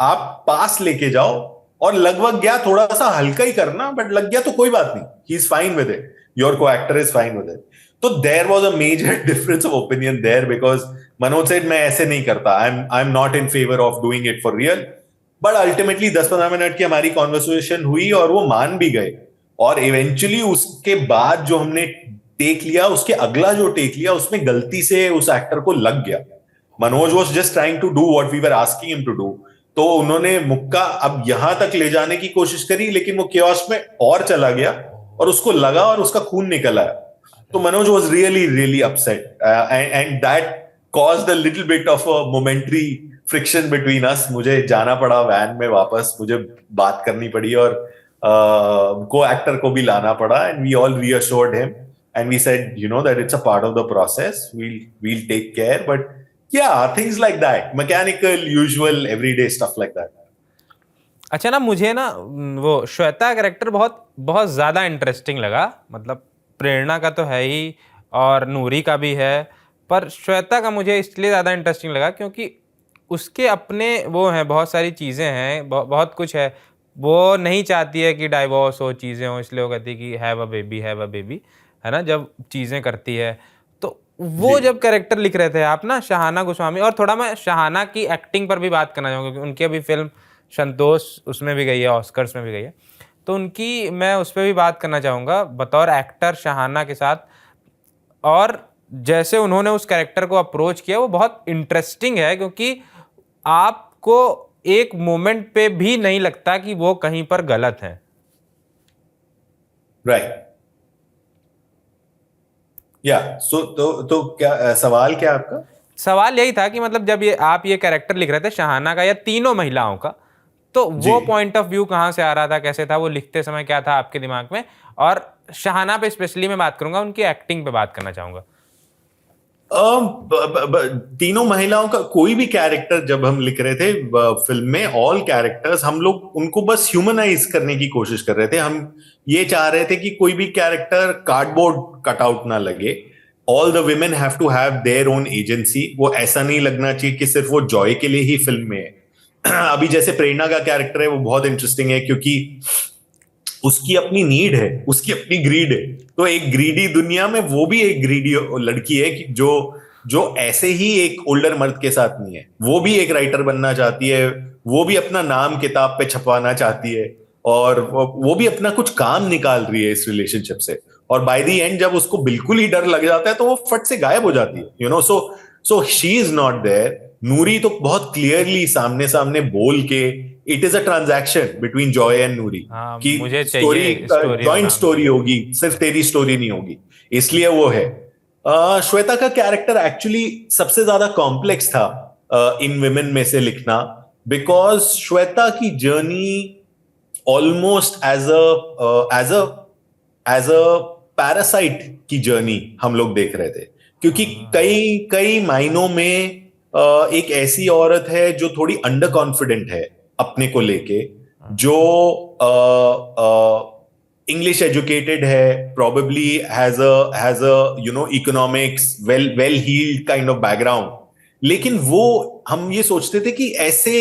आप पास लेके जाओ, और लगभग गया, थोड़ा सा हल्का ही करना, बट लग गया तो कोई बात नहीं, he is fine with it, your co actor is fine with it. तो there was a major difference of opinion there, because Manoj said मैं ऐसे नहीं करता, I am not in favour of doing it for real. But ultimately 10-15 minute की हमारी conversation हुई और वो मान भी गए, और इवेंचुअली उसके बाद जो हमने टेक लिया, उसके अगला जो टेक लिया, उसमें गलती से उस एक्टर को लग गया। Manoj was just trying to do what we were asking him to do, तो उन्होंने मुक्का अब यहां तक ले जाने की कोशिश करी, लेकिन वो केओस में और चला गया और उसको लगा और उसका खून निकल आया। तो Manoj was really really upset, and that caused a little bit of a momentary friction between us. मुझे जाना पड़ा वैन में वापस, मुझे बात करनी पड़ी, और को एक्टर को भी लाना पड़ा, and we all reassured him and we said, you know, that it's a part of the process, we'll take care. But yeah, things like that, mechanical, usual, everyday stuff like that. अच्छा ना, मुझे ना वो Shweta character बहुत बहुत ज़्यादा interesting लगा। मतलब प्रेरणा का तो है ही और नूरी का भी है, पर श्वेता का मुझे इसलिए ज़्यादा इंटरेस्टिंग लगा क्योंकि उसके अपने वो हैं, बहुत सारी चीज़ें हैं, बहुत कुछ है। वो नहीं चाहती है कि डाइवोर्स हो, चीज़ें हो, इसलिए वो कहती है कि हैव अ बेबी, है ना, जब चीज़ें करती है। तो वो जब कैरेक्टर लिख रहे थे आप ना, शहाना गोस्वामी, और थोड़ा मैं शहाना की एक्टिंग पर भी बात करना चाहूँगा क्योंकि उनकी अभी फिल्म संतोष उसमें भी गई है, ऑस्कर्स में भी गई है, तो उनकी मैं उस पर भी बात करना चाहूँगा बतौर एक्टर शहाना के साथ। और जैसे उन्होंने उस कैरेक्टर को अप्रोच किया वो बहुत इंटरेस्टिंग है, क्योंकि आपको एक मोमेंट पे भी नहीं लगता कि वो कहीं पर गलत है। राइट। या सो तो क्या सवाल क्या है आपका? सवाल यही था कि मतलब जब ये आप ये कैरेक्टर लिख रहे थे शहाना का या तीनों महिलाओं का, तो जी। वो पॉइंट ऑफ व्यू कहाँ से आ रहा था, कैसे था वो लिखते समय, क्या था आपके दिमाग में? और शहाना पे स्पेशली मैं बात करूंगा, उनकी एक्टिंग पे बात करना चाहूंगा। तीनों महिलाओं का कोई भी कैरेक्टर जब हम लिख रहे थे फिल्म में, ऑल कैरेक्टर्स हम लोग उनको बस ह्यूमनाइज करने की कोशिश कर रहे थे। हम ये चाह रहे थे कि कोई भी कैरेक्टर कार्डबोर्ड कटआउट ना लगे। All the women have to have their own agency. वो ऐसा नहीं लगना चाहिए कि सिर्फ वो जॉय के लिए ही फिल्म में है। अभी जैसे प्रेरणा का कैरेक्टर है, वो बहुत इंटरेस्टिंग है क्योंकि उसकी अपनी नीड है, उसकी अपनी ग्रीड है। तो एक ग्रीडी दुनिया में वो भी एक ग्रीडी लड़की है कि जो जो ऐसे ही एक ओल्डर मर्द के साथ नहीं है। वो भी एक राइटर बनना चाहती है, वो भी अपना नाम किताब पे छपवाना चाहती है, और वो भी अपना कुछ काम निकाल रही है इस रिलेशनशिप से। और बाय द एंड जब उसको बिल्कुल ही डर लग जाता है तो वो फट से गायब हो जाती है, you know. So she is not there. Noori तो बहुत क्लियरली सामने सामने बोल के, it is a transaction between Joy and Noori हाँ, कि मुझे स्टोरी चाहिए स्टोरी जॉइंट होना। स्टोरी होगी, सिर्फ तेरी स्टोरी नहीं होगी। इसलिए वो है। श्वेता का कैरेक्टर एक्चुअली सबसे ज्यादा कॉम्प्लेक्स था इन विमेन में से लिखना, बिकॉज श्वेता की journey almost as a parasite की जर्नी हम लोग देख रहे थे। क्योंकि कई कई मायनों में एक ऐसी औरत है जो थोड़ी अंडर कॉन्फिडेंट है अपने को लेके, जो इंग्लिश एजुकेटेड है, probably has a you know economics well heeled kind of background. लेकिन वो, हम ये सोचते थे कि ऐसे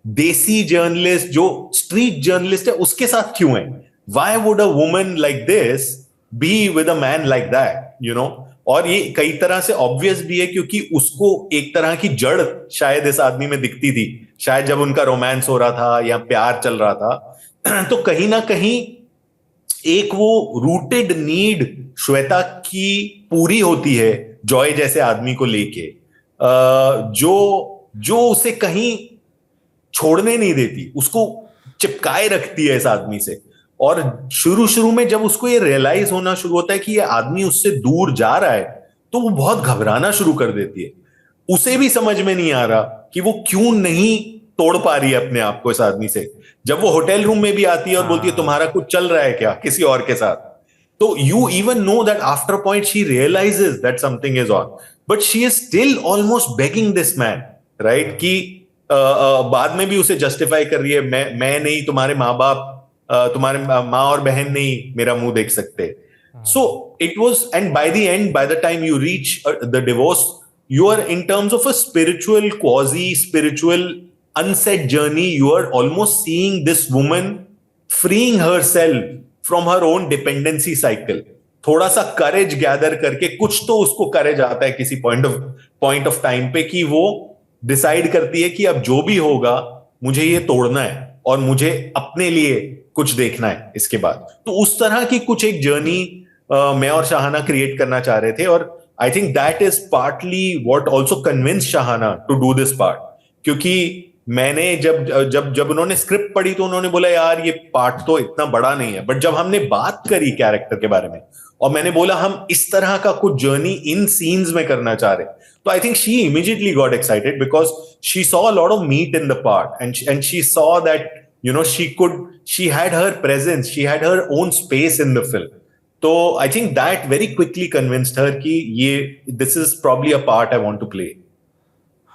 देसी जर्नलिस्ट जो स्ट्रीट जर्नलिस्ट है उसके साथ क्यों है? Why would a woman like this be with a man like that, you no? और ये कई तरह से ऑब्वियस भी है क्योंकि उसको एक तरह की जड़ शायद इस आदमी में दिखती थी। शायद जब उनका रोमांस हो रहा था या प्यार चल रहा था तो कहीं ना कहीं एक वो रूटेड नीड श्वेता की पूरी होती है जॉय जैसे आदमी को लेके, जो जो उसे कहीं छोड़ने नहीं देती, उसको चिपकाए रखती है इस आदमी से। और शुरू शुरू में जब उसको ये रियलाइज होना शुरू होता है कि ये आदमी उससे दूर जा रहा है, तो वो बहुत घबराना शुरू कर देती है। उसे भी समझ में नहीं आ रहा कि वो क्यों नहीं तोड़ पा रही है अपने आप को इस आदमी से। जब वो होटल रूम में भी आती है और बोलती है तुम्हारा कुछ चल रहा है क्या किसी और के साथ, तो you even know that after point she realises that something is on, but she is still almost begging this man, right? कि बाद में भी उसे जस्टिफाई कर रही है, मैं नहीं, तुम्हारे माँ बाप, तुम्हारे माँ और बहन नहीं मेरा मुंह देख सकते। So it was, and by the end, by the time you reach the divorce, you are in terms of a spiritual, quasi spiritual, unsaid journey, you are almost seeing this woman freeing herself from her own dependency cycle। थोड़ा सा करेज gather करके, कुछ तो उसको करेज आता है किसी point of time पे, कि वो डिसाइड करती है कि अब जो भी होगा मुझे ये तोड़ना है और मुझे अपने लिए कुछ देखना है इसके बाद। तो उस तरह की कुछ एक जर्नी मैं और शाहाना क्रिएट करना चाह रहे थे। और I think that is partly what also convinced Shahana to do this part। क्योंकि मैंने जब उन्होंने स्क्रिप्ट पढ़ी तो उन्होंने बोला यार ये पार्ट तो इतना बड़ा नहीं है, बट जब हमने बात करी कैरेक्टर के बारे में और मैंने बोला हम इस तरह का कुछ जर्नी इन सीन्स में करना चाह रहे, तो I think she immediately got excited because she saw a lot of meat in the part and she saw that you know she had her presence, she had her own space in the film. तो I think that very quickly convinced her कि ये this is probably a part I want to play.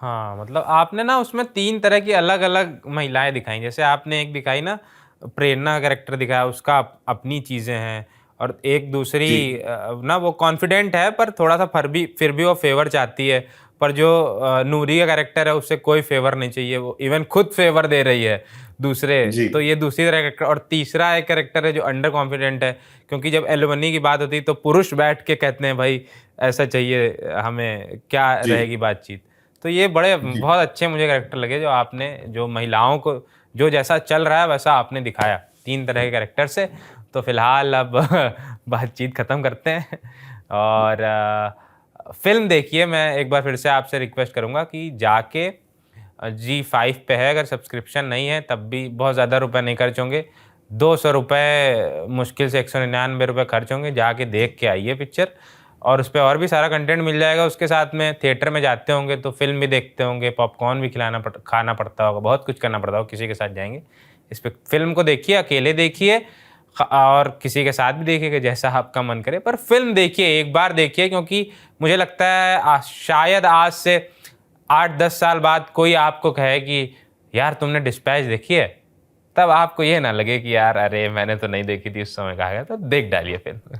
हाँ, मतलब आपने ना उसमें 3 तरह की अलग-अलग महिलाएँ दिखाई। जैसे आपने एक दिखाई ना, प्रेरणा का कैरेक्टर दिखाया, उसका अपनी चीज़ें हैं, और एक दूसरी जी। ना वो कॉन्फिडेंट है पर थोड़ा-सा फिर भी वो फ़ेवर चाहती है। पर जो नूरी का कैरेक्टर है उससे कोई फ़ेवर नहीं चाहिए, वो इवन खुद फ़ेवर दे रही है दूसरे। जी। तो ये दूसरी तरह का कैरेक्टर। और तीसरा एक कैरेक्टर है जो अंडर कॉन्फिडेंट है, क्योंकि जब एलिमनी की बात होती है तो पुरुष बैठ के कहते हैं भाई ऐसा चाहिए हमें, क्या जी। रहेगी बातचीत। तो ये बड़े जी। बहुत अच्छे मुझे कैरेक्टर लगे जो आपने, जो महिलाओं को जो जैसा चल रहा है वैसा आपने दिखाया 3 तरह के कैरेक्टर से। तो फिलहाल अब बातचीत ख़त्म करते हैं और फिल्म देखिए। मैं एक बार फिर से आपसे रिक्वेस्ट करूँगा कि जाके G5 पे है, अगर सब्सक्रिप्शन नहीं है तब भी बहुत ज़्यादा रुपए नहीं खर्च होंगे। ₹200 मुश्किल से ₹199 खर्च होंगे, जाके देख के आइए पिक्चर। और उस पे और भी सारा कंटेंट मिल जाएगा उसके साथ में। थिएटर में जाते होंगे तो फ़िल्म भी देखते होंगे, पॉपकॉर्न भी खाना पड़ता होगा, बहुत कुछ करना पड़ता होगा, किसी के साथ जाएँगे। इस पे फ़िल्म को देखिए, अकेले देखिए और किसी के साथ भी देखिएगा, जैसा आपका मन करे, पर फ़िल्म देखिए, एक बार देखिए, क्योंकि मुझे लगता है शायद आज से 8-10 साल बाद कोई आपको कहे कि यार तुमने डिस्पैच देखी है? तब आपको ये ना लगे कि यार अरे मैंने तो नहीं देखी थी उस समय, कहा गया, तो देख डालिए फ़िल्म।